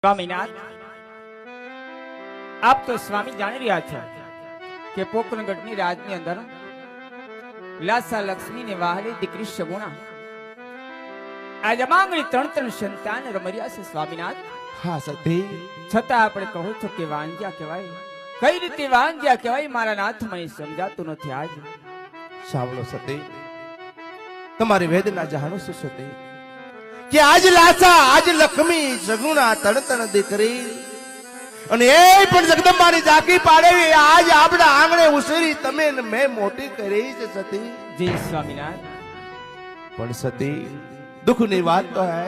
સ્વામીનાથ, આપ તો સ્વામી જાણી રહ્યા છો કે પોકરણગઢની રાજની અંદર લાસા લક્ષ્મીને વાહલી દીકરી સગુણા આજ માંગણી ત્રણ સંતાન રમર્યા છે સ્વામીનાથ. હા સતી, છતાં આપણે કહો છો કે વાંજ્યા કહેવાય. કઈ રીતે વાંજ્યા કહેવાય મારા નાથ મને સમજાતું નથી. આજ સાંભળો સતી, તમારી વેદના જાણું છું સતી કે આજ લાસા, આજ લક્ષ્મી સગુણા તણ દીકરી અને એ પણ જગદંબાની ઝાંકી પાડેવી આજ આપણા આંગણે ઉછેરી તમે ને મેં મોટી કરી છે સતી. જી સ્વામીનાથ. પણ સતી, દુઃખની વાત તો હે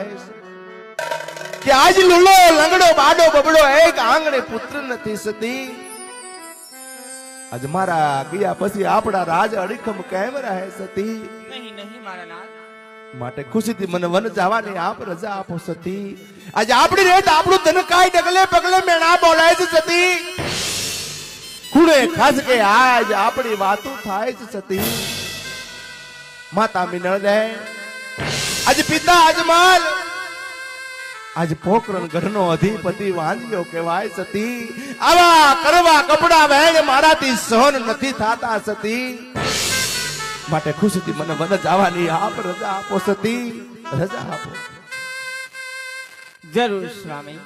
કે આજ લુલો લંગડો બાડો બબડો એક આંગણે પુત્ર નથી સતી. આજ મારા ગયા પછી આપણા રાજ અડીખમ કેમ રહે સતી? નહીં નહીં મારા નાથ. માટે ખુશીથી મને વન જવાની આપ રજા આપો સતી. આજે આપણી રેત આપણું ધન કાઈ ડગલે પગલે મેણા બોલાય છે સતી. ખૂણે ખાસ કે આજ આપણી વાતો થાય છે સતી. માતા મિનળ દે આજ પિતા અજમલ, આજ પોકરણ ઘરનો અધિપતિ વાંજ્યો કહેવાય સતી. આવા કરવા કપડા વહેણ મારાથી સહન નથી થાતા સતી. માટે ખુશીથી મને વન જવાની આપ રજા આપો સતી, રજા આપો. જરૂર સ્વામી,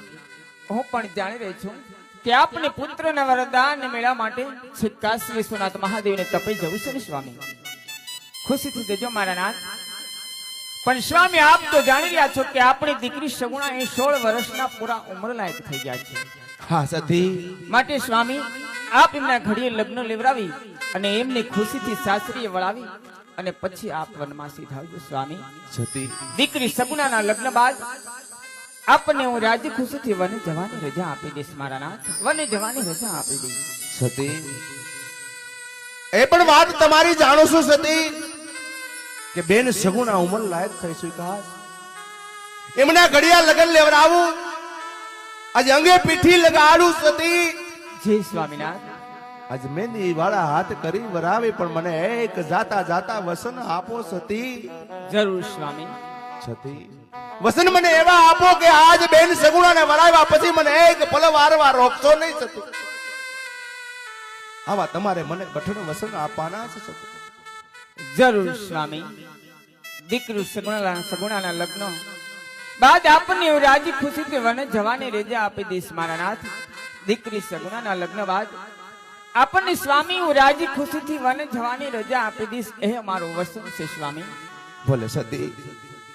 હું પણ જાણી રહી છું કે આપને પુત્રના વરદાન મેળવવા માટે શ્રી કાશી વિશ્વનાથ મહાદેવને તપે જવું છે ને સ્વામી. ખુશીથી દેજો મારા નાથ. પણ સ્વામી, આપ તો જાણી રહ્યા છો કે આપણી દીકરી સગુણા એ 16 વર્ષના પૂરા ઉંમર લાયક થઈ ગયા છે. હા સતી, માટે સ્વામી, આપ એમના ઘડીએ લગ્ન લેવડાવી અને એમને ખુશીથી સાસરીએ વળાવી અને પછી આપ વનવાસી થાવજો સ્વામી. સતી, દીકરી સગુણાના લગ્ન બાદ આપને હું રાજી ખુશીથી વને જવાની રજા આપી દઈશ મારા નાથ. વને જવાની રજા આપી દઈશ સતી. એ પણ વાત તમારી જાણો છું સતી કે બેન સગુણા ઉંમર લાયક થઈ સ્વીકાર એમના ઘડિયા લગન લેવડાવું, આજે અંગે પીઠી લગાડું સતી. જય સ્વામીનાથ. આજ મેંદી વાળા હાથ કરી વરાવે પણ મને એક જાતા જાતા વસન આપો સતી. જરૂર સ્વામી. સતી, વસન મને એવા આપો કે આજ બેન સગુણાને વરાવ્યા પછી મને એક પલ વારવાર રોકશો નહીં સતી. આવા તમારે મને કઠણ વસન આપવાના છે સતી. જરૂર સ્વામી. દીકરી સગુણાના લગ્ન બાદ આપને હું રાજી ખુશીથી વને જવાની રજા આપી દઈશ મારા નાથ. દીકરી સગુણાના લગ્ન બાદ આપણને સ્વામી હું રાજી ખુશીથી વને જવાની રજા આપી દઈશ. એ અમારું વસન છે સ્વામી. ભલે સતી.